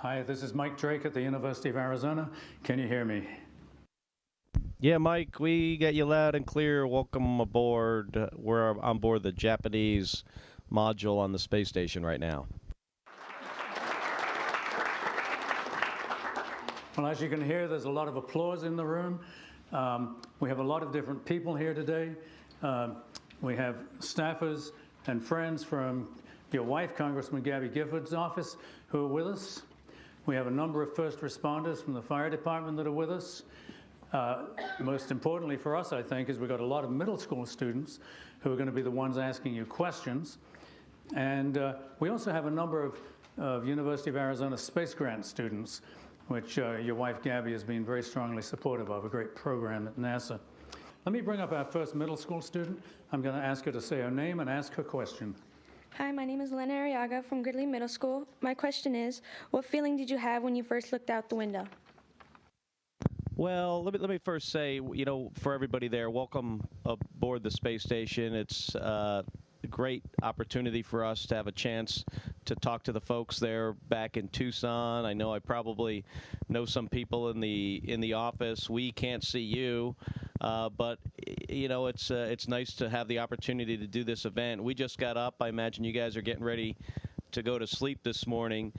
Hi, this is Mike Drake at the University of Arizona. Can you hear me? Yeah, Mike, we get you loud and clear. Welcome aboard. We're on board the Japanese module on the space station right now. Well, as you can hear, there's a lot of applause in the room. We have a lot of different people here today. We have staffers and friends from your wife, Congressman Gabby Gifford's office, who are with us. We have a number of first responders from the fire department that are with us. Most importantly for us, I think, is we've got a lot of middle school students who are going to be the ones asking you questions. And we also have a number of University of Arizona Space Grant students, which your wife Gabby has been very strongly supportive of, a great program at NASA. Let me bring up our first middle school student. I'm going to ask her to say her name and ask her question. Hi, my name is Elena Arriaga from Gridley Middle School. My question is, what feeling did you have when you first looked out the window? Well, let me first say, you know, for everybody there, welcome aboard the space station. It's a great opportunity for us to have a chance to talk to the folks there back in Tucson. I know I probably know some people in the office. We can't see you, but you know, it's nice to have the opportunity to do this event. We just got up. I imagine you guys are getting ready to go to sleep this morning.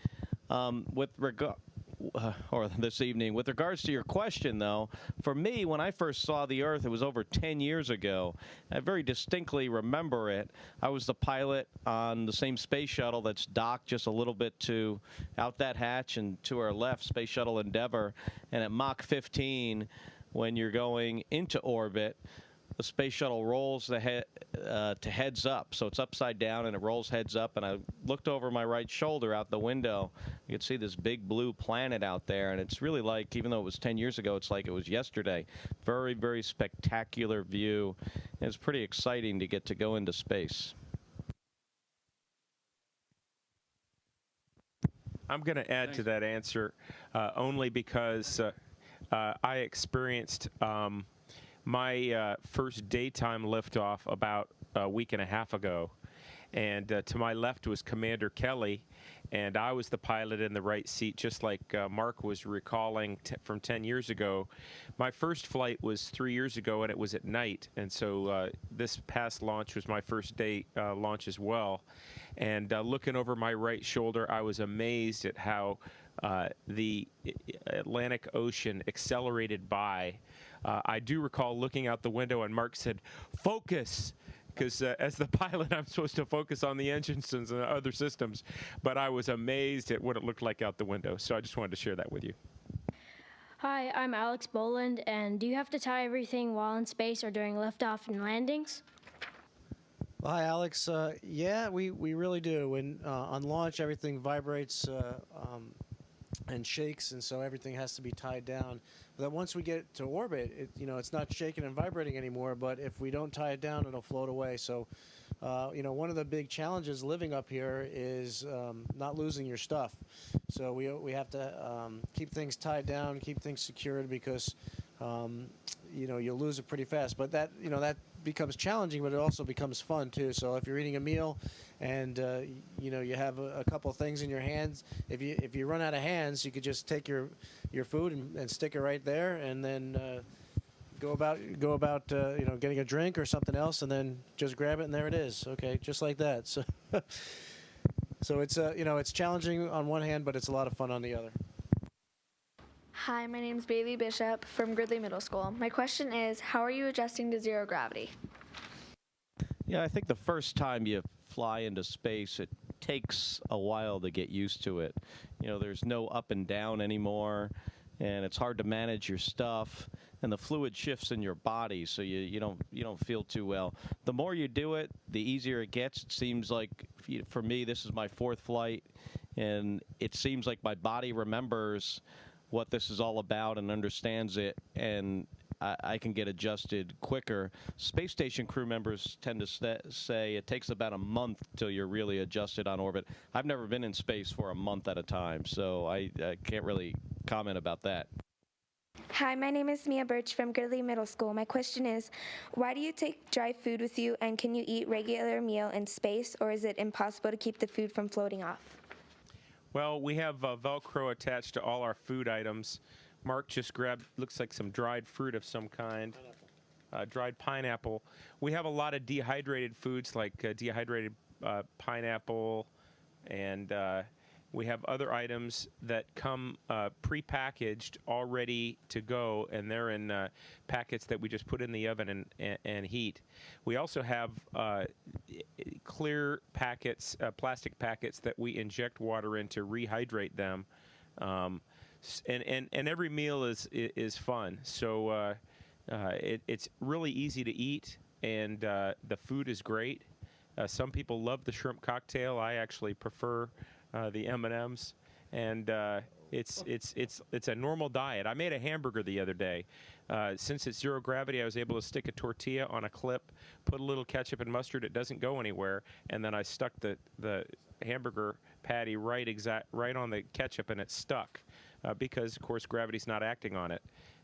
Or this evening. With regards to your question, though, for me, when I first saw the Earth, it was over 10 years ago. I very distinctly remember it. I was the pilot on the same space shuttle that's docked just a little bit to out that hatch and to our left, Space Shuttle Endeavour. And at Mach 15, when you're going into orbit, the space shuttle rolls to heads up, so it's upside down and it rolls heads up. And I looked over my right shoulder out the window. You could see this big blue planet out there, and it's really like, even though it was 10 years ago, it's like it was yesterday. Very, very spectacular view. And it's pretty exciting to get to go into space. I'm going to add to that answer only because I experienced my first daytime liftoff about a week and a half ago, and to my left was Commander Kelly, and I was the pilot in the right seat, just like Mark was recalling from 10 years ago. My first flight was 3 years ago, and it was at night, and so this past launch was my first day launch as well. And looking over my right shoulder, I was amazed at how the Atlantic Ocean accelerated by. I do recall looking out the window and Mark said, "Focus," because as the pilot, I'm supposed to focus on the engines and the other systems. But I was amazed at what it looked like out the window. So I just wanted to share that with you. Hi, I'm Alex Boland, and do you have to tie everything while in space or during liftoff and landings? Well, hi, Alex. Yeah, we really do. When on launch, everything vibrates and shakes, and so everything has to be tied down. But once we get to orbit, it's not shaking and vibrating anymore. But if we don't tie it down, it'll float away. So, one of the big challenges living up here is not losing your stuff. So we have to keep things tied down, keep things secured, because you'll lose it pretty fast. But that becomes challenging, but it also becomes fun too. So if you're eating a meal and you have a couple things in your hands, if you run out of hands, you could just take your food and stick it right there, and then go about getting a drink or something else, and then just grab it, and there it is. Okay, just like that. So so it's challenging on one hand, but it's a lot of fun on the other. Hi, my name is Bailey Bishop from Gridley Middle School. My question is, how are you adjusting to zero gravity? Yeah, I think the first time you fly into space, it takes a while to get used to it. There's no up and down anymore, and it's hard to manage your stuff, and the fluid shifts in your body, so you don't feel too well. The more you do it, the easier it gets. It seems like, for me, this is my fourth flight, and it seems like my body remembers what this is all about and understands it, and I can get adjusted quicker. Space station crew members tend to say it takes about a month till you're really adjusted on orbit. I've never been in space for a month at a time, so I can't really comment about that. Hi, my name is Mia Birch from Gridley Middle School. My question is, why do you take dry food with you, and can you eat regular meal in space, or is it impossible to keep the food from floating off? Well, we have Velcro attached to all our food items. Mark just grabbed, looks like some dried fruit of some kind. Dried pineapple. We have a lot of dehydrated foods like dehydrated pineapple, and we have other items that come pre-packaged, all ready to go, and they're in packets that we just put in the oven and heat. We also have clear packets, plastic packets that we inject water in to rehydrate them. And every meal is fun. So it's really easy to eat, and the food is great. Some people love the shrimp cocktail. I actually prefer the M&Ms, and it's a normal diet. I made a hamburger the other day. Since it's zero gravity, I was able to stick a tortilla on a clip, put a little ketchup and mustard. It doesn't go anywhere, and then I stuck the hamburger patty right on the ketchup, and it stuck because, of course, gravity's not acting on it.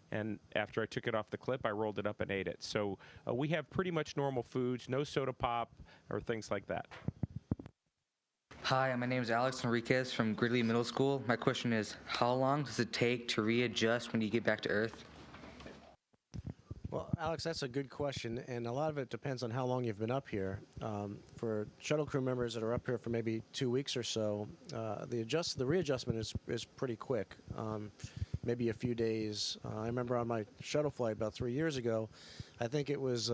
And after I took it off the clip, I rolled it up and ate it. So we have pretty much normal foods, no soda pop or things like that. Hi, my name is Alex Enriquez from Gridley Middle School. My question is, how long does it take to readjust when you get back to Earth? Well, Alex, that's a good question, and a lot of it depends on how long you've been up here. For shuttle crew members that are up here for maybe 2 weeks or so, the readjustment is pretty quick, maybe a few days. I remember on my shuttle flight about 3 years ago, I think it was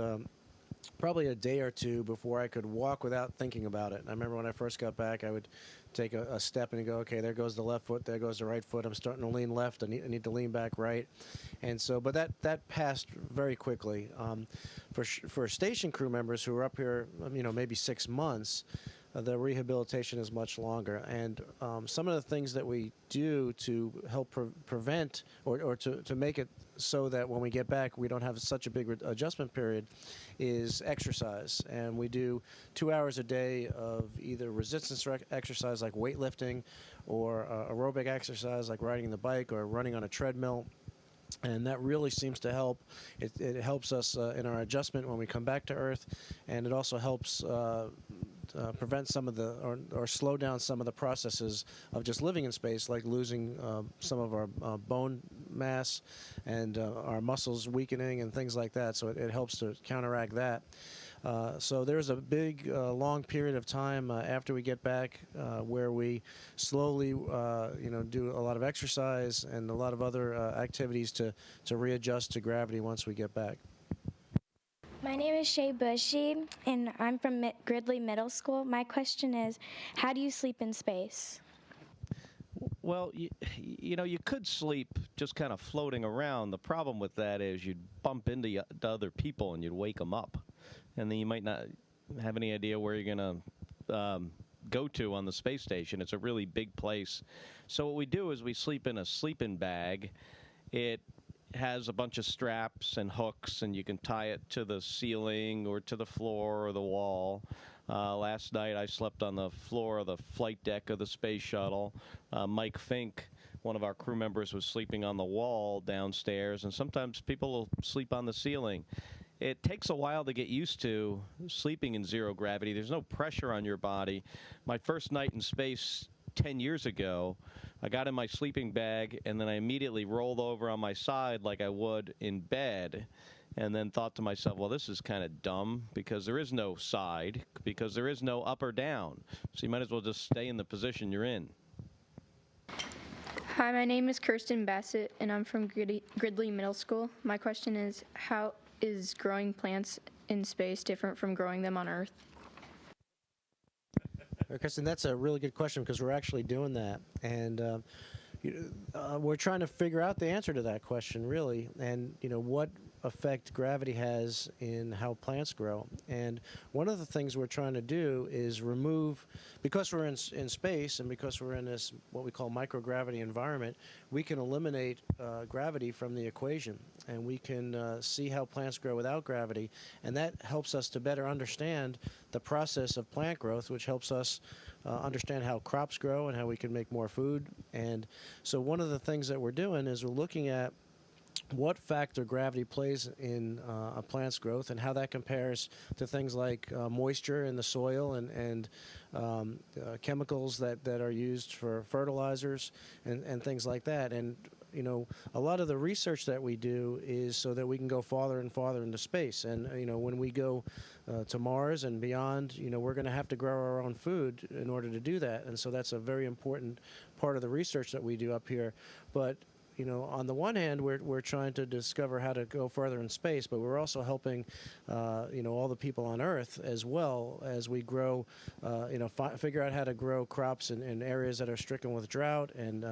probably a day or two before I could walk without thinking about it. I remember when I first got back, I would take a step and go, okay, there goes the left foot, there goes the right foot. I'm starting to lean left. I need to lean back right. And so, but that passed very quickly. For station crew members who are up here, maybe 6 months, the rehabilitation is much longer. And some of the things that we do to help prevent or to make it so that when we get back we don't have such a big adjustment period is exercise. And we do 2 hours a day of either resistance exercise like weightlifting or aerobic exercise like riding the bike or running on a treadmill. And that really seems to help. It helps us in our adjustment when we come back to Earth, and it also helps prevent some of the or slow down some of the processes of just living in space, like losing some of our bone mass and our muscles weakening and things like that. So it helps to counteract that. So there's a big, long period of time after we get back where we slowly, do a lot of exercise and a lot of other activities to readjust to gravity once we get back. My name is Shera Bush, and I'm from Gridley Middle School. My question is, how do you sleep in space? Well, you could sleep just kind of floating around. The problem with that is you'd bump into other people and you'd wake them up. And then you might not have any idea where you're going to go to on the space station. It's a really big place. So what we do is we sleep in a sleeping bag. It has a bunch of straps and hooks, and you can tie it to the ceiling or to the floor or the wall. Last night I slept on the floor of the flight deck of the space shuttle. Mike Fink, one of our crew members, was sleeping on the wall downstairs, and sometimes people will sleep on the ceiling. It takes a while to get used to sleeping in zero gravity. There's no pressure on your body. My first night in space 10 years ago, I got in my sleeping bag, and then I immediately rolled over on my side like I would in bed, and then thought to myself, well, this is kind of dumb because there is no side, because there is no up or down. So you might as well just stay in the position you're in. Hi, my name is Kristin Bassett, and I'm from Gridley Middle School. My question is, how is growing plants in space different from growing them on Earth? Kristin, that's a really good question because we're actually doing that. And we're trying to figure out the answer to that question, really, and what effect gravity has in how plants grow. And one of the things we're trying to do is remove, because we're in space and because we're in this what we call microgravity environment, we can eliminate gravity from the equation, and we can see how plants grow without gravity, and that helps us to better understand the process of plant growth, which helps us understand how crops grow and how we can make more food. And so one of the things that we're doing is we're looking at what factor gravity plays in a plant's growth and how that compares to things like moisture in the soil and chemicals that are used for fertilizers and things like that. And you know, a lot of the research that we do is so that we can go farther and farther into space. And you know, when we go to Mars and beyond, you know, we're going to have to grow our own food in order to do that. And so that's a very important part of the research that we do up here. But you know, on the one hand, we're trying to discover how to go further in space, but we're also helping, you know, all the people on Earth as well as we grow, you know, figure out how to grow crops in areas that are stricken with drought and,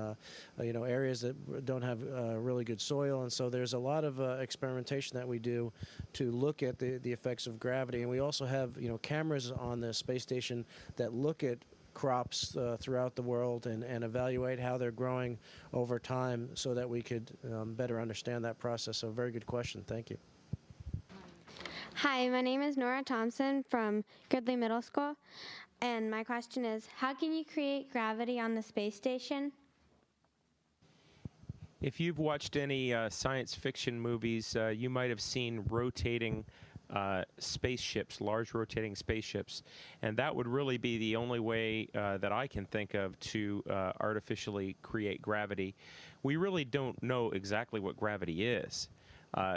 you know, areas that don't have really good soil. And so there's a lot of experimentation that we do to look at the effects of gravity. And we also have, you know, cameras on the space station that look at crops throughout the world and evaluate how they're growing over time so that we could better understand that process. So very good question. Thank you. Hi, my name is Nora Thompson from Gridley Middle School, and my question is, how can you create gravity on the space station? If you've watched any science fiction movies, you might have seen rotating spaceships, large rotating spaceships, and that would really be the only way that I can think of to artificially create gravity. We really don't know exactly what gravity is,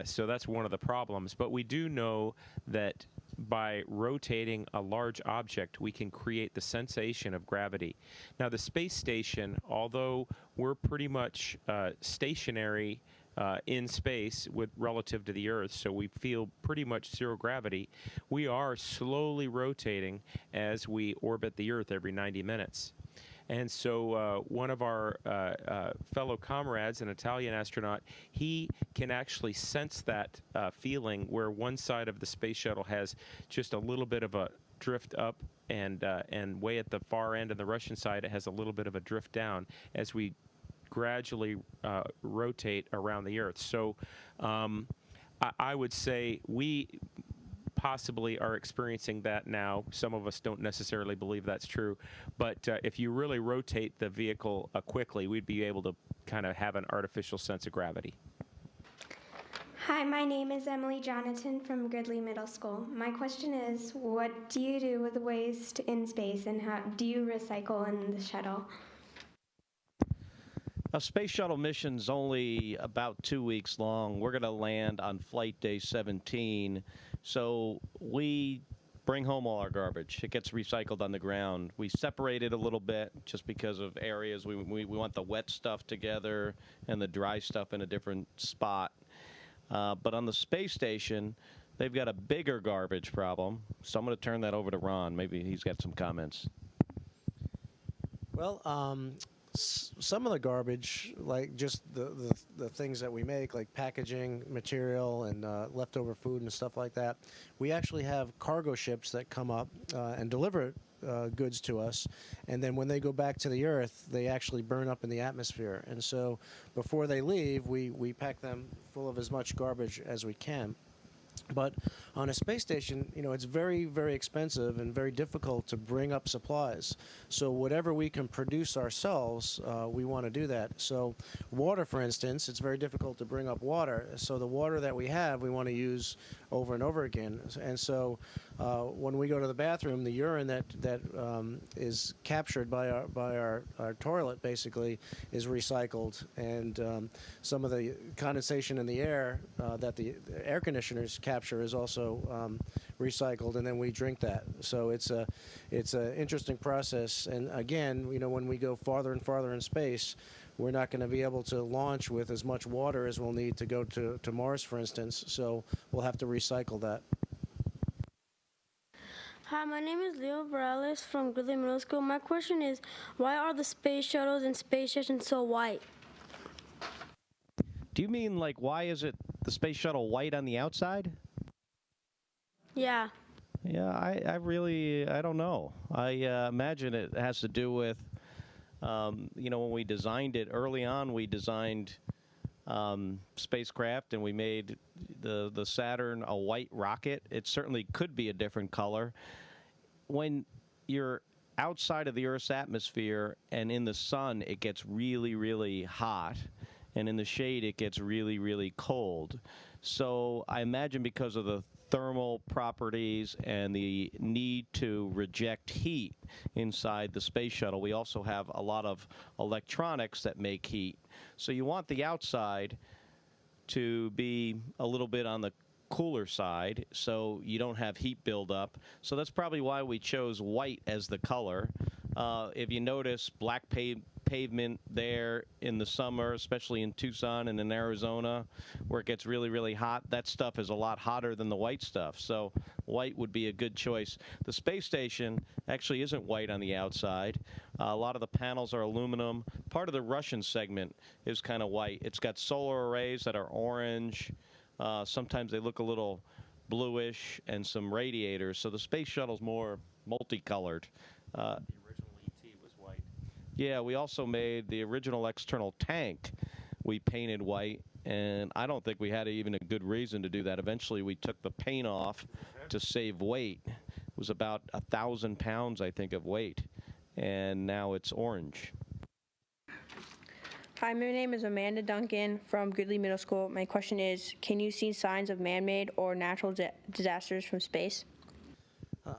so that's one of the problems, but we do know that by rotating a large object, we can create the sensation of gravity. Now, the space station, although we're pretty much stationary in space with relative to the Earth, so we feel pretty much zero gravity, we are slowly rotating as we orbit the Earth every 90 minutes. And so one of our fellow comrades, an Italian astronaut, he can actually sense that feeling where one side of the space shuttle has just a little bit of a drift up, and way at the far end of the Russian side, it has a little bit of a drift down as we gradually rotate around the Earth. So I would say we possibly are experiencing that now. Some of us don't necessarily believe that's true, but if you really rotate the vehicle quickly, we'd be able to kind of have an artificial sense of gravity. Hi, my name is Emily Jonathan from Gridley Middle School. My question is, what do you do with waste in space, and how do you recycle in the shuttle? A space shuttle mission's only about 2 weeks long. We're going to land on flight day 17, so we bring home all our garbage. It gets recycled on the ground. We separate it a little bit just because of areas. We want the wet stuff together and the dry stuff in a different spot. But on the space station, they've got a bigger garbage problem, so I'm going to turn that over to Ron. Maybe he's got some comments. Well, some of the garbage, like just the things that we make, like packaging material and leftover food and stuff like that, we actually have cargo ships that come up and deliver goods to us, and then when they go back to the Earth, they actually burn up in the atmosphere. And so before they leave, we pack them full of as much garbage as we can. But on a space station, you know, it's very, very expensive and very difficult to bring up supplies. So whatever we can produce ourselves, we want to do that. So water, for instance, it's very difficult to bring up water. So the water that we have, we want to use over and over again. And so when we go to the bathroom, the urine that is captured by our toilet basically is recycled, and some of the condensation in the air that the air conditioners capture is also recycled, and then we drink that. So it's a interesting process. And again, you know, when we go farther and farther in space, we're not going to be able to launch with as much water as we'll need to go to Mars, for instance. So we'll have to recycle that. Hi, my name is Leo Barelles from Gridley Middle School. My question is, why are the space shuttles and space stations so white? Do you mean, like, why is it the space shuttle white on the outside? Yeah. Yeah, I don't know. I imagine it has to do with, you know, when we designed it, early on we designed spacecraft, and we made the Saturn a white rocket. It certainly could be a different color. When you're outside of the Earth's atmosphere and in the sun, it gets really, really hot. and in the shade it gets really, really cold. So I imagine because of the thermal properties and the need to reject heat inside the space shuttle, we also have a lot of electronics that make heat. So you want the outside to be a little bit on the cooler side so you don't have heat buildup. So that's probably why we chose white as the color. If you notice, black pavement there in the summer, especially in Tucson and in Arizona, where it gets really, really hot, that stuff is a lot hotter than the white stuff. So white would be a good choice. The space station actually isn't white on the outside. A lot of the panels are aluminum. Part of the Russian segment is kind of white. It's got solar arrays that are orange. Sometimes they look a little bluish, and some radiators. So the space shuttle's more multicolored. Yeah, we also made the original external tank. We painted white, and I don't think we had even a good reason to do that. Eventually, we took the paint off to save weight. It was about 1,000 pounds, I think, of weight, and now it's orange. Hi, my name is Amanda Duncan from Gridley Middle School. My question is, can you see signs of man-made or natural disasters from space?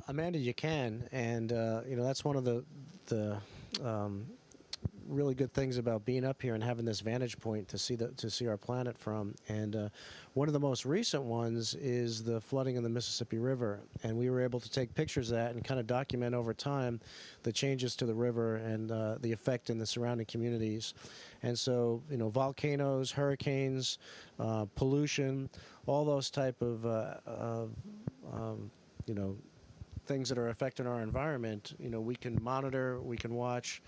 Amanda, you can, and that's one of the really good things about being up here and having this vantage point to see our planet from. And one of the most recent ones is the flooding in the Mississippi River, and we were able to take pictures of that and kind of document over time the changes to the river and the effect in the surrounding communities. And so, volcanoes, hurricanes, pollution, all those type of things that are affecting our environment, we can monitor, we can watch,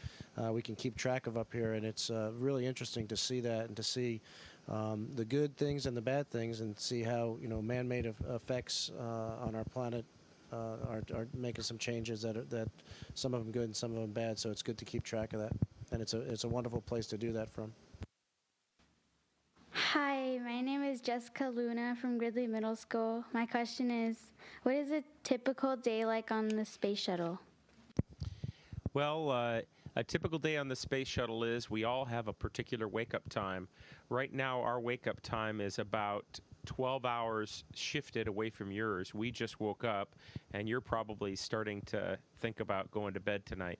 we can keep track of up here, and it's really interesting to see that and to see the good things and the bad things, and see how man-made effects on our planet are making some changes that some of them good and some of them bad. So it's good to keep track of that, and it's a wonderful place to do that from. Hi, my name is Jessica Luna from Gridley Middle School. My question is, what is a typical day like on the space shuttle? Well, a typical day on the space shuttle is we all have a particular wake-up time. Right now, our wake-up time is about 12 hours shifted away from yours. We just woke up, and you're probably starting to think about going to bed tonight.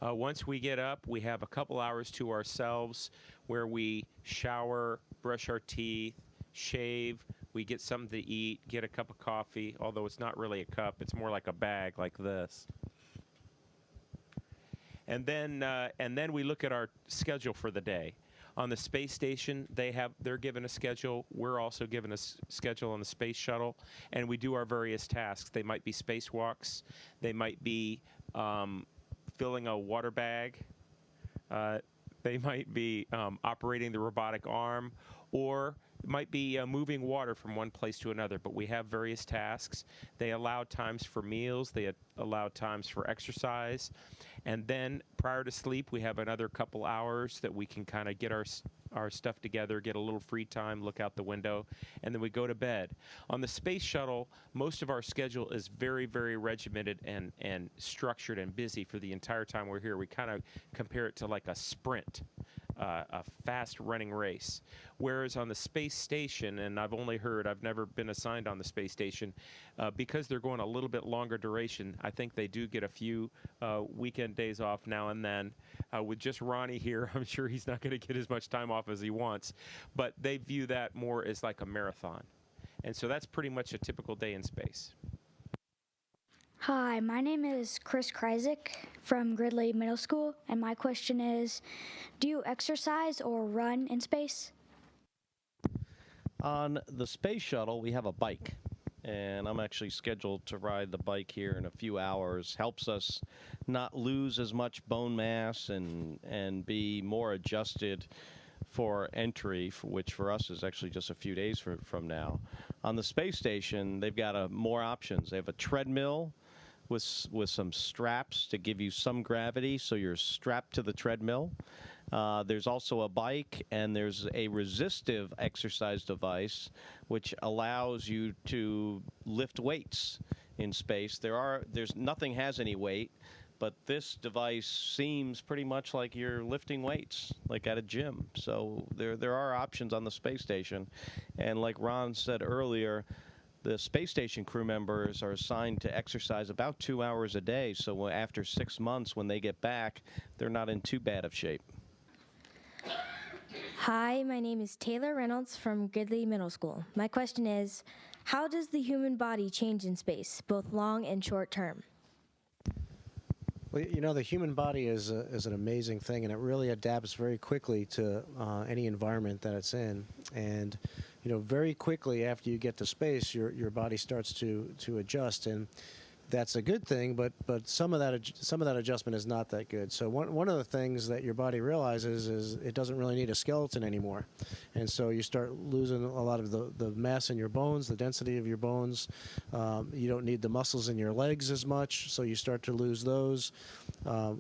Once we get up, we have a couple hours to ourselves where we shower, brush our teeth, shave, we get something to eat, get a cup of coffee, although it's not really a cup, it's more like a bag like this. And then we look at our schedule for the day. On the space station, they're given a schedule. We're also given a schedule on the space shuttle, and we do our various tasks. They might be spacewalks. They might be filling a water bag. They might be operating the robotic arm, or it might be moving water from one place to another. But we have various tasks. They allow times for meals. They allow times for exercise. And then prior to sleep, we have another couple hours that we can kind of get our stuff together, get a little free time, look out the window, and then we go to bed. On the space shuttle, most of our schedule is very, very regimented and structured and busy for the entire time we're here. We kind of compare it to like a sprint, a fast-running race. Whereas on the space station, and I've never been assigned on the space station, because they're going a little bit longer duration, I think they do get a few weekend days off now and then. With just Ronnie here, I'm sure he's not going to get as much time off as he wants, but they view that more as like a marathon. And so that's pretty much a typical day in space. Hi, my name is Krizek from Gridley Middle School, and my question is, do you exercise or run in space? On the space shuttle, we have a bike, and I'm actually scheduled to ride the bike here in a few hours. Helps us not lose as much bone mass and be more adjusted for entry, which for us is actually just a few days from now. On the space station, they've got more options. They have a treadmill with some straps to give you some gravity, so you're strapped to the treadmill. There's also a bike, and there's a resistive exercise device which allows you to lift weights in space. Nothing has any weight, but this device seems pretty much like you're lifting weights, like at a gym. So there are options on the space station. And like Ron said earlier, the space station crew members are assigned to exercise about 2 hours a day. So after 6 months, when they get back, they're not in too bad of shape. Hi, my name is Taylor Reynolds from Gridley Middle School. My question is, how does the human body change in space, both long and short term? Well, you know, the human body is an amazing thing, and it really adapts very quickly to any environment that it's in. And, you know, very quickly after you get to space, your body starts to adjust, and that's a good thing. But some of that adjustment is not that good. So one of the things that your body realizes is it doesn't really need a skeleton anymore, and so you start losing a lot of the mass in your bones, the density of your bones. You don't need the muscles in your legs as much, so you start to lose those.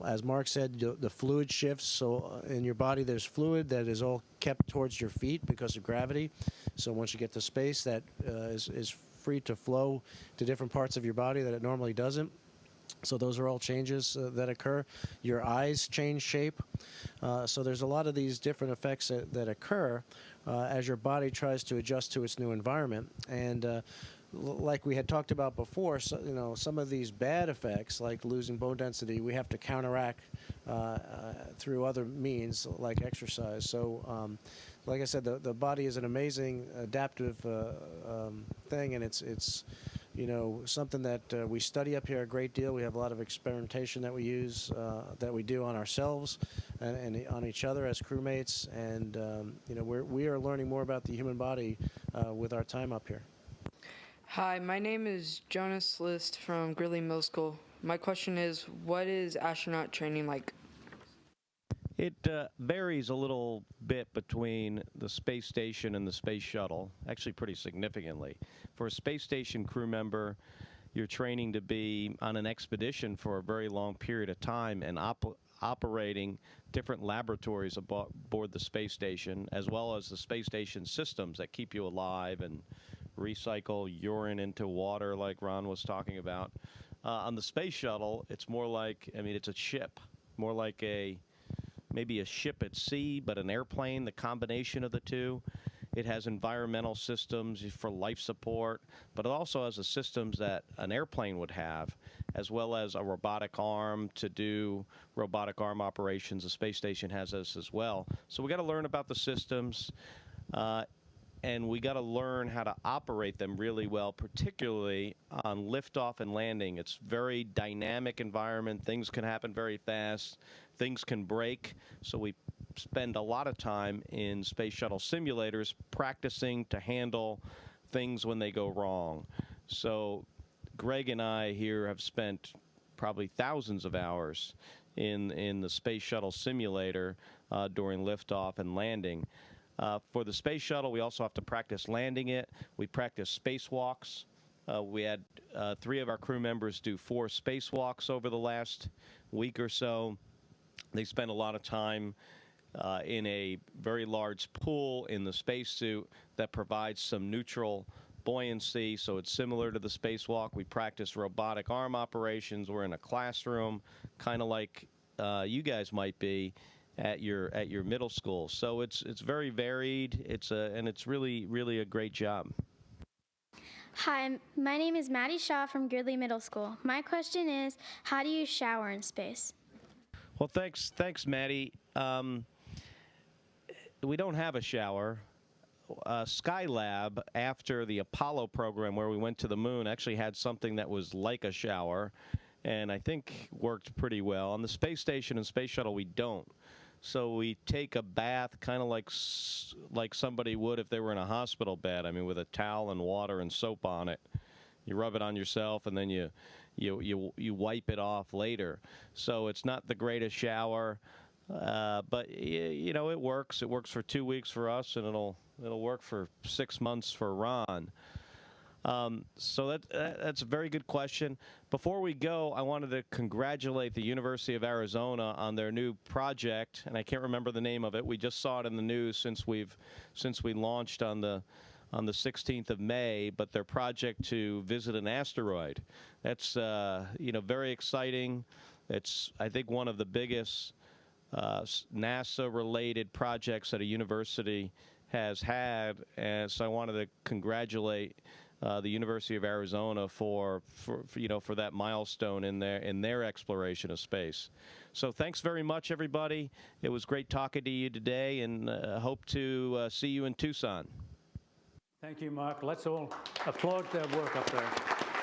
As Mark said, the fluid shifts. So in your body, there's fluid that is all kept towards your feet because of gravity. So once you get to space, that is free to flow to different parts of your body that it normally doesn't. So those are all changes that occur. Your eyes change shape. So there's a lot of these different effects that occur as your body tries to adjust to its new environment. And like we had talked about before, so, you know, some of these bad effects, like losing bone density, we have to counteract through other means, like exercise. So like I said, the body is an amazing adaptive thing, and it's you know, something that we study up here a great deal. We have a lot of experimentation that we use, that we do on ourselves and on each other as crewmates, and you know, we are learning more about the human body with our time up here. Hi, my name is Jonas List from Gridley Middle School. My question is, what is astronaut training like? It varies a little bit between the space station and the space shuttle, actually pretty significantly. For a space station crew member, you're training to be on an expedition for a very long period of time and operating different laboratories aboard the space station, as well as the space station systems that keep you alive and recycle urine into water like Ron was talking about. On the space shuttle, it's more like, I mean, it's a ship, more like maybe a ship at sea, but an airplane, the combination of the two. It has environmental systems for life support, but it also has the systems that an airplane would have, as well as a robotic arm to do robotic arm operations. The space station has this as well. So we got to learn about the systems, and we got to learn how to operate them really well, particularly on liftoff and landing. It's very dynamic environment. Things can happen very fast. Things can break. So we spend a lot of time in space shuttle simulators practicing to handle things when they go wrong. So Greg and I here have spent probably thousands of hours in the space shuttle simulator during liftoff and landing. For the space shuttle, we also have to practice landing it. We practice spacewalks. We had 3 of our crew members do 4 spacewalks over the last week or so. They spent a lot of time in a very large pool in the spacesuit that provides some neutral buoyancy, so it's similar to the spacewalk. We practice robotic arm operations. We're in a classroom, kind of like you guys might be at your middle school. So it's very varied. And it's really a great job. Hi, my name is Maddie Shaw from Gridley Middle School. My question is, how do you shower in space? Well, thanks, Maddie. We don't have a shower. Skylab, after the Apollo program where we went to the moon, actually had something that was like a shower, and I think worked pretty well. On the space station and space shuttle, we don't. So we take a bath kind of like somebody would if they were in a hospital bed. I mean, with a towel and water and soap on it. You rub it on yourself, and then you wipe it off later. So it's not the greatest shower, but you know, it works. It works for 2 weeks for us, and it'll work for 6 months for Ron. So that's a very good question. Before we go, I wanted to congratulate the University of Arizona on their new project, and I can't remember the name of it. We just saw it in the news since we launched on the 16th of May, but their project to visit an asteroid. That's you know, very exciting. It's, I think, one of the biggest NASA-related projects that a university has had, and so I wanted to congratulate the University of Arizona for that milestone in their exploration of space. So thanks very much, everybody. It was great talking to you today, and hope to see you in Tucson. Thank you, Mark. Let's all applaud their work up there.